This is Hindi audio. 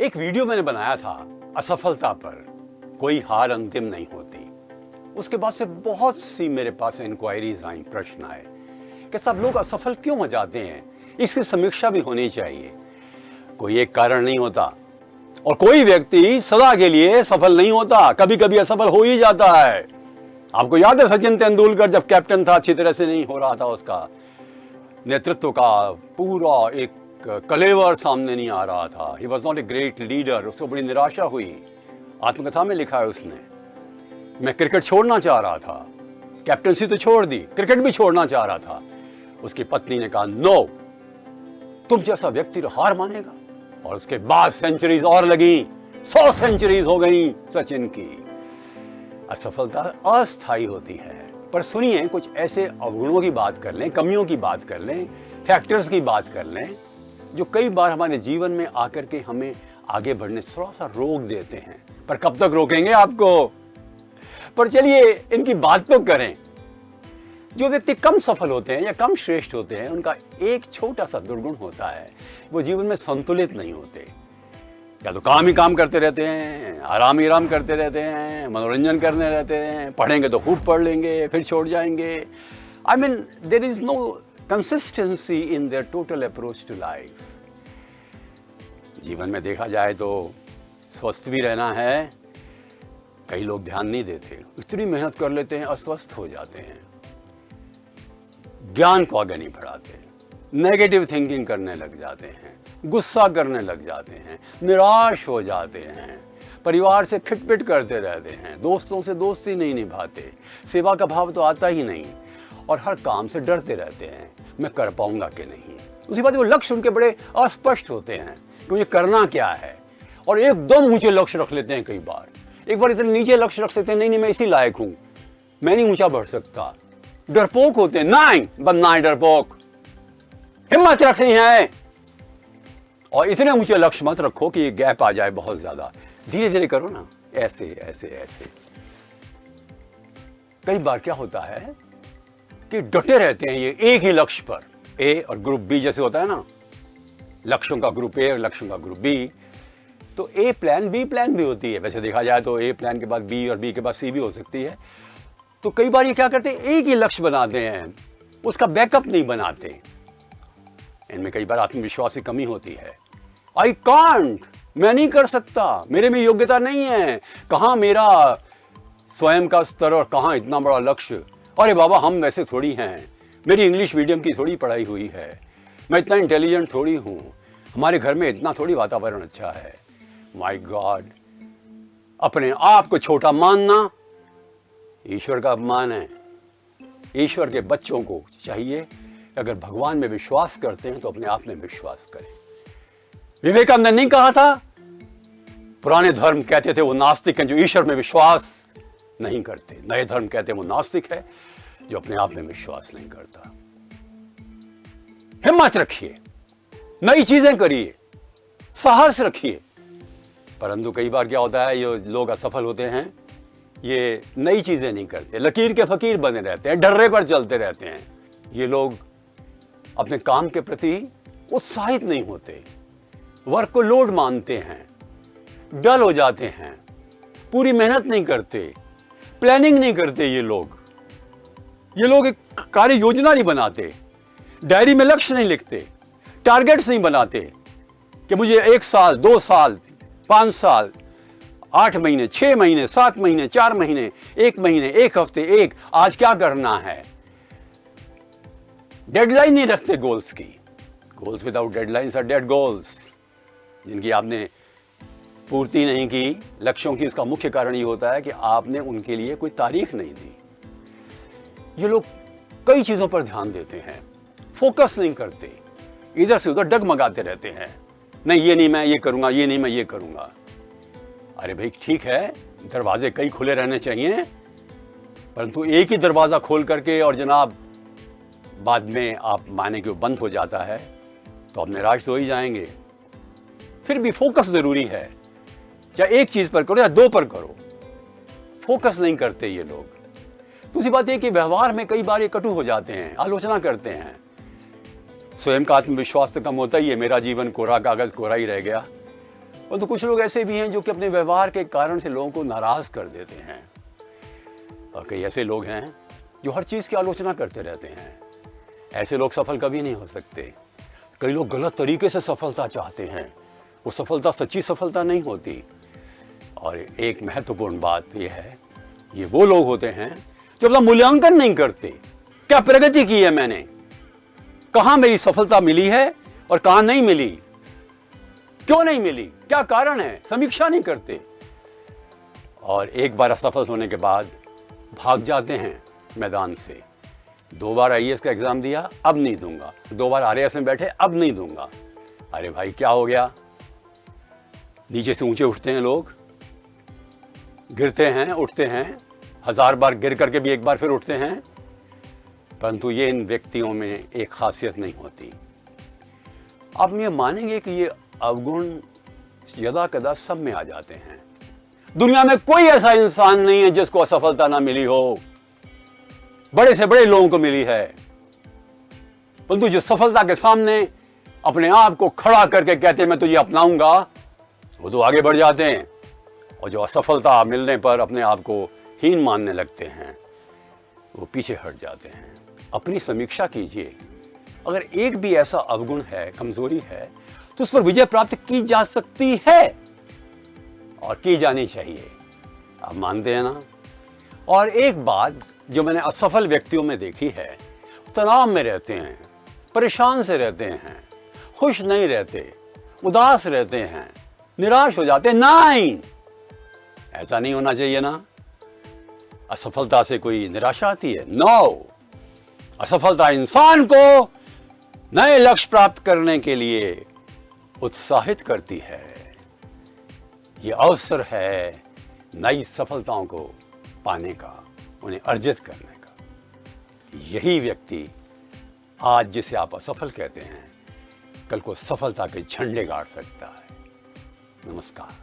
एक वीडियो मैंने बनाया था असफलता पर, कोई हार अंतिम नहीं होती। उसके बाद से बहुत सी मेरे पास इंक्वायरीज आई, प्रश्न आए कि सब लोग असफल क्यों हो जाते हैं, इसकी समीक्षा भी होनी चाहिए। कोई एक कारण नहीं होता और कोई व्यक्ति सदा के लिए सफल नहीं होता, कभी कभी असफल हो ही जाता है। आपको याद है सचिन तेंदुलकर जब कैप्टन था, अच्छी तरह से नहीं हो रहा था, उसका नेतृत्व का पूरा एक कलेवर सामने नहीं आ रहा था। He was not a great leader. उसको बड़ी निराशा हुई। आत्मकथा में लिखा है उसने, मैं क्रिकेट छोड़ना चाह रहा था, कैप्टनसी तो छोड़ दी, क्रिकेट भी छोड़ना चाह रहा था। उसकी पत्नी ने कहा नो, तुम जैसा व्यक्ति हार मानेगा। और उसके बाद सेंचुरीज और लगी, 100 सेंचुरीज हो गई सचिन की। असफलता अस्थायी होती है। पर सुनिए, कुछ ऐसे अवगुणों की बात कर लें, कमियों की बात कर लें, फैक्टर्स की बात कर लें, जो कई बार हमारे जीवन में आकर के हमें आगे बढ़ने से थोड़ा सा रोक देते हैं। पर कब तक रोकेंगे आपको? पर चलिए इनकी बात तो करें। जो व्यक्ति कम सफल होते हैं या कम श्रेष्ठ होते हैं, उनका एक छोटा सा दुर्गुण होता है, वो जीवन में संतुलित नहीं होते। या तो काम ही काम करते रहते हैं, आराम ही आराम करते रहते हैं, मनोरंजन करने रहते हैं, पढ़ेंगे तो खूब पढ़ लेंगे, फिर छोड़ जाएंगे। I mean there is no consistency in their total approach to life. जीवन में देखा जाए तो स्वस्थ भी रहना है, कई लोग ध्यान नहीं देते, इतनी मेहनत कर लेते हैं, अस्वस्थ हो जाते हैं, ज्ञान को आगे नहीं बढ़ाते, नेगेटिव थिंकिंग करने लग जाते हैं, गुस्सा करने लग जाते हैं, निराश हो जाते हैं, परिवार से खिटपिट करते रहते हैं, दोस्तों से दोस्ती नहीं निभाते, सेवा का भाव तो आता ही नहीं, और हर काम से डरते रहते हैं, मैं कर पाऊंगा कि नहीं। उसी बात वो लक्ष्य उनके बड़े अस्पष्ट होते हैं कि मुझे करना क्या है, और एकदम ऊंचे लक्ष्य रख लेते हैं। कई बार एक बार इतने नीचे लक्ष्य रख सकते हैं, नहीं मैं इसी लायक हूं, मैं नहीं ऊंचा बढ़ सकता। डरपोक होते हैं, नहीं बनना है डरपोक, हिम्मत रखनी है, और इतने ऊंचे लक्ष्य मत रखो कि ये गैप आ जाए बहुत ज्यादा। धीरे धीरे करो ना, ऐसे ऐसे ऐसे। कई बार क्या होता है कि डटे रहते हैं ये एक ही लक्ष्य पर, ए और ग्रुप बी जैसे होता है ना, लक्ष्यों का ग्रुप ए और लक्ष्यों का ग्रुप बी। तो ए प्लान बी प्लान भी होती है। वैसे देखा जाए तो ए प्लान के बाद बी और बी के बाद सी भी हो सकती है। तो कई बार ये क्या करते हैं, एक ही लक्ष्य बनाते हैं, उसका बैकअप नहीं बनाते। इनमें कई बार आत्मविश्वास की कमी होती है। आई कांट, मैं नहीं कर सकता, मेरे में योग्यता नहीं है, कहाँ मेरा स्वयं का स्तर और कहाँ इतना बड़ा लक्ष्य। अरे बाबा हम वैसे थोड़ी हैं, मेरी इंग्लिश मीडियम की थोड़ी पढ़ाई हुई है, मैं इतना इंटेलिजेंट थोड़ी हूँ, हमारे घर में इतना थोड़ी वातावरण अच्छा है। माय गॉड, अपने आप को छोटा मानना ईश्वर का अपमान है। ईश्वर के बच्चों को चाहिए अगर भगवान में विश्वास करते हैं तो अपने आप में विश्वास करें। विवेकानंद ने नहीं कहा था, पुराने धर्म कहते थे वो नास्तिक हैं जो ईश्वर में विश्वास नहीं करते, नए धर्म कहते हैं वो नास्तिक है जो अपने आप में विश्वास नहीं करता। हिम्मत रखिए, नई चीजें करिए, साहस रखिए। परंतु कई बार क्या होता है, ये लोग असफल होते हैं, ये नई चीजें नहीं करते, लकीर के फकीर बने रहते हैं, डर्रे पर चलते रहते हैं। ये लोग अपने काम के प्रति उत्साहित नहीं होते, वर्क को लोड मानते हैं, डल हो जाते हैं, पूरी मेहनत नहीं करते, प्लानिंग नहीं करते। ये लोग एक कार्य योजना नहीं बनाते, डायरी में लक्ष्य नहीं लिखते, टारगेट्स नहीं बनाते कि मुझे 1 साल 2 साल 5 साल 8 महीने 6 महीने 7 महीने 4 महीने 1 महीने 1 हफ्ते आज क्या करना है। डेडलाइन नहीं रखते गोल्स की। Goals without deadlines are dead goals. जिनकी आपने पूर्ति नहीं की लक्ष्यों की, उसका मुख्य कारण ये होता है कि आपने उनके लिए कोई तारीख नहीं दी। ये लोग कई चीजों पर ध्यान देते हैं, फोकस नहीं करते, इधर से उधर डगमगाते रहते हैं। नहीं ये नहीं मैं ये करूंगा, ये नहीं मैं ये करूंगा। अरे भाई ठीक है, दरवाजे कई खुले रहने चाहिए, परंतु एक ही दरवाजा खोल करके और जनाब बाद में आप माने कि वो बंद हो जाता है तो आप निराश तो हो ही जाएंगे। फिर भी फोकस जरूरी है, चाहे एक चीज पर करो या 2 पर करो। फोकस नहीं करते ये लोग। दूसरी बात यह कि व्यवहार में कई बार ये कटु हो जाते हैं, आलोचना करते हैं। स्वयं का आत्मविश्वास तो कम होता ही है, मेरा जीवन कोरा कागज कोरा ही रह गया, और तो कुछ लोग ऐसे भी हैं जो कि अपने व्यवहार के कारण से लोगों को नाराज कर देते हैं। और कई ऐसे लोग हैं जो हर चीज़ की आलोचना करते रहते हैं। ऐसे लोग सफल कभी नहीं हो सकते। कई लोग गलत तरीके से सफलता चाहते हैं, वो सफलता सच्ची सफलता नहीं होती। और एक महत्वपूर्ण बात यह है, ये वो लोग होते हैं जो अपना मूल्यांकन नहीं करते। क्या प्रगति की है मैंने, कहाँ मेरी सफलता मिली है और कहाँ नहीं मिली, क्यों नहीं मिली, क्या कारण है, समीक्षा नहीं करते। और एक बार असफल होने के बाद भाग जाते हैं मैदान से। 2 बार आईएएस का एग्जाम दिया, अब नहीं दूंगा। 2 बार आरएएस में बैठे, अब नहीं दूंगा। अरे भाई क्या हो गया? नीचे से ऊंचे उठते हैं लोग, गिरते हैं, उठते हैं, 1000 बार गिर करके भी एक बार फिर उठते हैं, परंतु ये इन व्यक्तियों में एक खासियत नहीं होती। आप ये मानेंगे कि ये अवगुण यदा कदा सब में आ जाते हैं। दुनिया में कोई ऐसा इंसान नहीं है जिसको असफलता ना मिली हो। बड़े से बड़े लोगों को मिली है, परंतु जो सफलता के सामने अपने आप को खड़ा करके कहते हैं मैं तुझे अपनाऊंगा, वो तो आगे बढ़ जाते हैं। और जो असफलता मिलने पर अपने आप को हीन मानने लगते हैं, वो पीछे हट जाते हैं। अपनी समीक्षा कीजिए, अगर एक भी ऐसा अवगुण है, कमजोरी है, तो उस पर विजय प्राप्त की जा सकती है और की जानी चाहिए। आप मानते हैं ना? और एक बात जो मैंने असफल व्यक्तियों में देखी है, तनाव में रहते हैं, परेशान से रहते हैं, खुश नहीं रहते, उदास रहते हैं, निराश हो जाते हैं। नहीं, ऐसा नहीं होना चाहिए ना। असफलता से कोई निराशा आती है? नो, असफलता इंसान को नए लक्ष्य प्राप्त करने के लिए उत्साहित करती है। ये अवसर है नई सफलताओं को पाने का, उन्हें अर्जित करने का। यही व्यक्ति आज जिसे आप असफल कहते हैं, कल को सफलता के झंडे गाड़ सकता है। नमस्कार।